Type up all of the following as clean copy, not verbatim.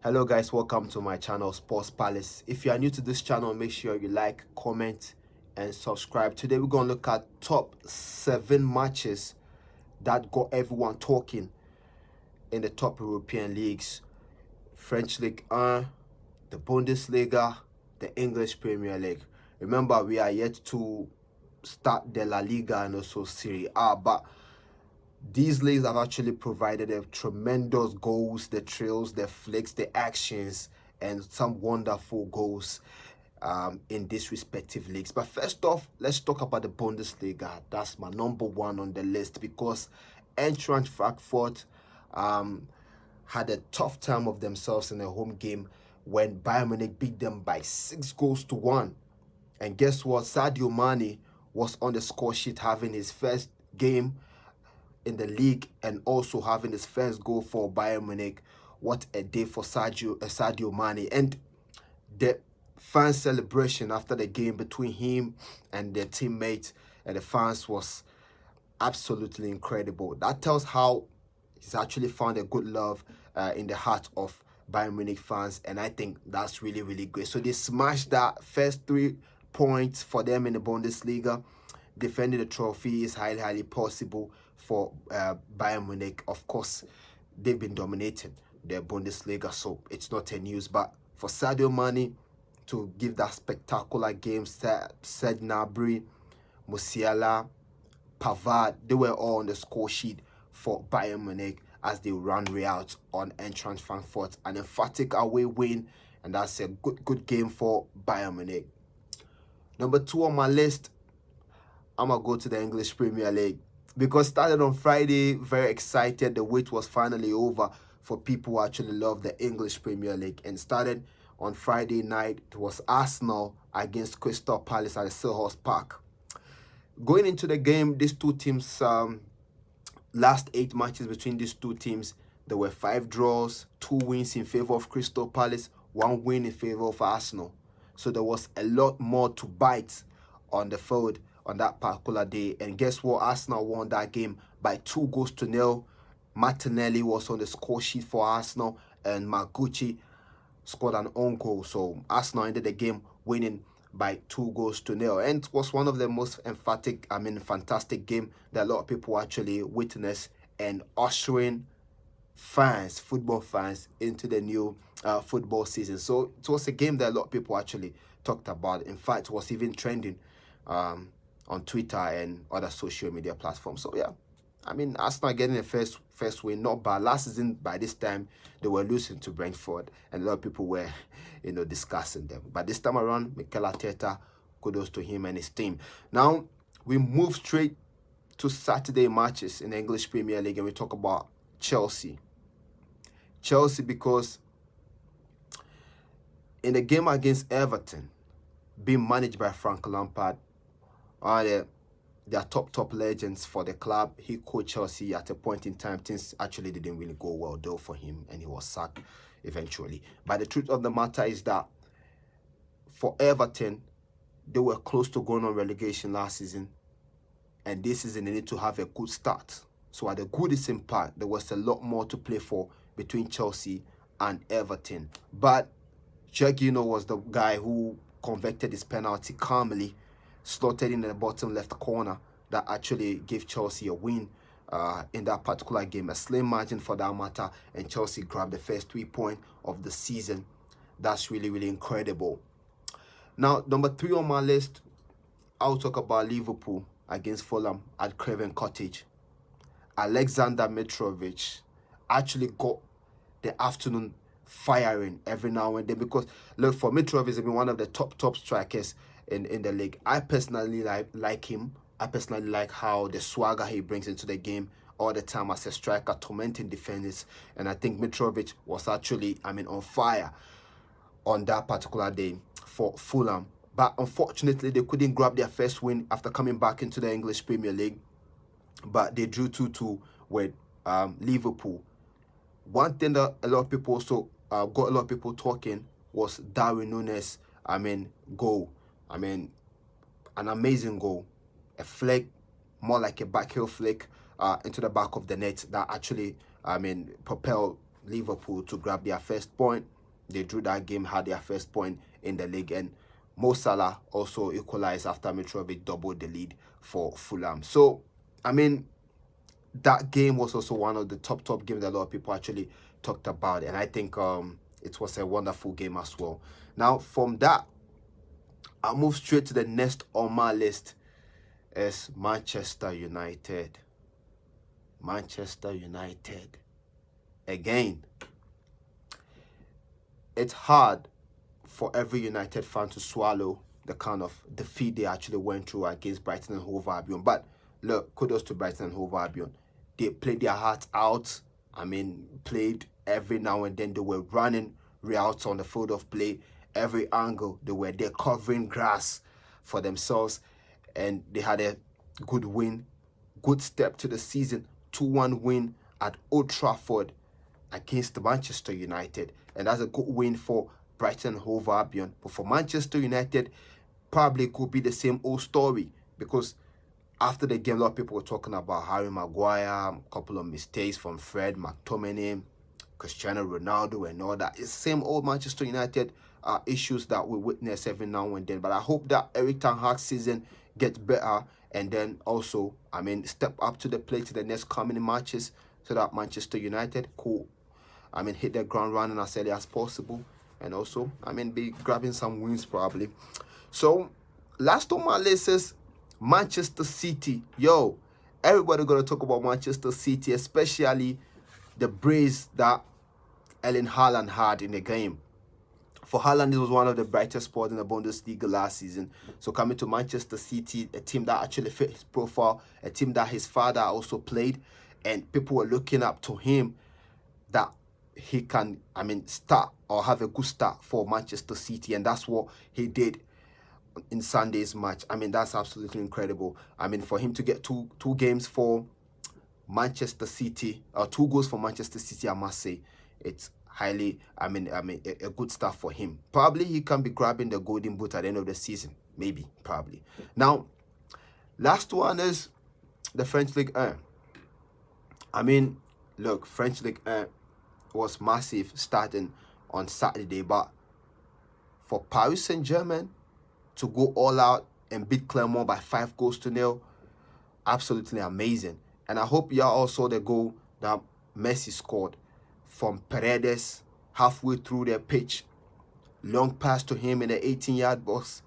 Hello guys, welcome to my channel Sports Palace. If you are new to this channel, make sure you like, comment and subscribe. Today we're going to look at top 7 matches that got everyone talking in the top European leagues. French League 1, the Bundesliga, the English Premier League. Remember, we are yet to start the La Liga and also Serie A, but these leagues have actually provided a tremendous goals, the thrills, the flicks, the actions, and some wonderful goals in these respective leagues. But first off, let's talk about the Bundesliga. That's my number 1 on the list because Eintracht Frankfurt had a tough time of themselves in a home game when Bayern Munich beat them by 6-1. And guess what? Sadio Mane was on the score sheet having his first game in the league and also having his first goal for Bayern Munich. What a day for Sadio Mane. And the fan celebration after the game between him and their teammates and the fans was absolutely incredible. That tells how he's actually found a good love in the heart of Bayern Munich fans, and I think that's really, really great. So they smashed that first 3 points for them in the Bundesliga. Defending the trophy is highly, highly possible for Bayern Munich. Of course, they've been dominating the Bundesliga, so it's not a news. But for Sadio Mane to give that spectacular game, Serge Gnabry, Musiala, Pavard, they were all on the score sheet for Bayern Munich as they ran out on Eintracht Frankfurt. An emphatic away win, and that's a good game for Bayern Munich. Number 2 on my list, I'm going to go to the English Premier League because started on Friday, very excited. The wait was finally over for people who actually love the English Premier League, and started on Friday night. It was Arsenal against Crystal Palace at the Selhurst Park. Going into the game, these two teams, last 8 matches between these two teams, there were 5 draws, 2 wins in favor of Crystal Palace, 1 win in favor of Arsenal. So there was a lot more to bite on the field on that particular day. And guess what? Arsenal won that game by 2-0. Martinelli was on the score sheet for Arsenal, and Maguchi scored an own goal. So Arsenal ended the game winning by 2-0. And it was one of the most fantastic game that a lot of people actually witnessed, and ushering fans, football fans, into the new football season. So it was a game that a lot of people actually talked about. In fact, it was even trending on Twitter and other social media platforms. So yeah, Arsenal getting a first win, not bad. Last season, by this time, they were losing to Brentford, and a lot of people were, discussing them. But this time around, Mikel Arteta, kudos to him and his team. Now, we move straight to Saturday matches in the English Premier League, and we talk about Chelsea. Chelsea, because in the game against Everton, being managed by Frank Lampard, their top legends for the club. He coached Chelsea at a point in time. Things actually didn't really go well though for him, and he was sacked eventually. But the truth of the matter is that for Everton, they were close to going on relegation last season, and this season they need to have a good start. So at the Goodison Park, there was a lot more to play for between Chelsea and Everton. But Jorginho was the guy who converted his penalty calmly, slotted in the bottom left corner, that actually gave Chelsea a win in that particular game, a slim margin for that matter, and Chelsea grabbed the first 3 points of the season. That's really, really incredible. Now, number 3 on my list, I'll talk about Liverpool against Fulham at Craven Cottage. Alexander Mitrovic actually got the afternoon firing every now and then, because look, for Mitrovic has been one of the top strikers in the league. I personally like him. I personally like how the swagger he brings into the game all the time as a striker, tormenting defenders. And I think Mitrovic was actually, on fire on that particular day for Fulham. But unfortunately, they couldn't grab their first win after coming back into the English Premier League. But they drew 2-2 with Liverpool. One thing that a lot of people also got a lot of people talking was Darwin Nunez, goal. An amazing goal. A flick, more like a backheel flick into the back of the net that actually, propelled Liverpool to grab their first point. They drew that game, had their first point in the league, and Mo Salah also equalized after Mitrovic doubled the lead for Fulham. So, I mean, that game was also one of the top games that a lot of people actually talked about, and I think it was a wonderful game as well. Now, from that, I'll move straight to the next on my list is Manchester United. Manchester United. Again, it's hard for every United fan to swallow the kind of defeat they actually went through against Brighton and Hove Albion. But look, kudos to Brighton and Hove Albion. They played their hearts out. I mean, played every now and then. They were running routes on the field of play. Every angle, they were there covering grass for themselves. And they had a good win, good step to the season. 2-1 win at Old Trafford against Manchester United. And that's a good win for Brighton and Hove Albion. But for Manchester United, probably could be the same old story, because after the game, a lot of people were talking about Harry Maguire, a couple of mistakes from Fred, McTominay, Cristiano Ronaldo, and all that. It's the same old Manchester United issues that we witness every now and then. But I hope that Eric Ten Hag's season gets better, and then also, I mean, step up to the plate to the next coming matches, so that Manchester United could, I mean, hit the ground running as early as possible, and also, I mean, be grabbing some wins probably. So, last on my list is Manchester City. Yo, everybody gonna talk about Manchester City, especially the brace that Erling Haaland had in the game. For Haaland, this was one of the brightest spots in the Bundesliga last season. So coming to Manchester City, a team that actually fit his profile, a team that his father also played, and people were looking up to him that he can, I mean, start or have a good start for Manchester City, and that's what he did in Sunday's match. I mean, that's absolutely incredible. I mean, for him to get two games for Manchester City, or 2 goals for Manchester City, I must say, it's highly, I mean, a good start for him. Probably he can be grabbing the golden boot at the end of the season. Maybe, probably. Now, last one is the French Ligue 1. I mean, look, French Ligue 1 was massive starting on Saturday, but for Paris Saint-Germain to go all out and beat Clermont by 5-0, absolutely amazing. And I hope y'all all saw the goal that Messi scored from Paredes halfway through the pitch. Long pass to him in the 18-yard box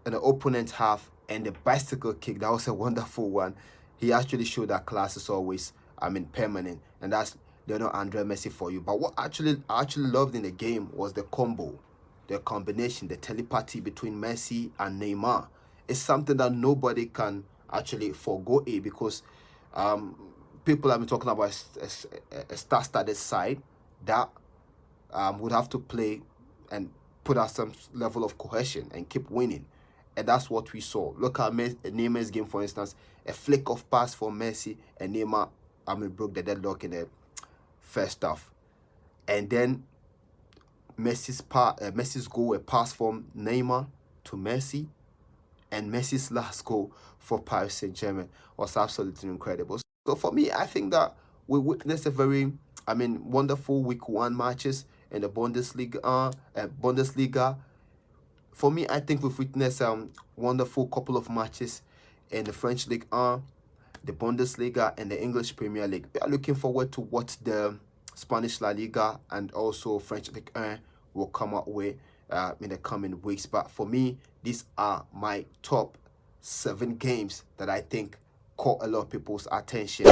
in the opponent's half, and the bicycle kick, that was a wonderful one. He actually showed that class is always, I mean, permanent, and that's Lionel Andre Messi for you. But what I actually loved in the game was the combo, the combination, the telepathy between Messi and Neymar. It's something that nobody can actually forgo it, because people have been talking about a star-studded side that would have to play and put out some level of cohesion and keep winning. And that's what we saw. Look at Neymar's game, for instance. A flick of pass for Messi, and Neymar, I mean, broke the deadlock in the first half. And then Messi's goal, a pass from Neymar to Messi, and Messi's last goal for Paris Saint-Germain was absolutely incredible. So for me, I think that we witnessed a very, I mean, wonderful week 1 matches in the Bundesliga. For me, I think we've witnessed a wonderful couple of matches in the French Ligue 1, the Bundesliga, and the English Premier League. We are looking forward to what the Spanish La Liga and also French Ligue 1 will come out with in the coming weeks. But for me, these are my top 7 games that I think caught a lot of people's attention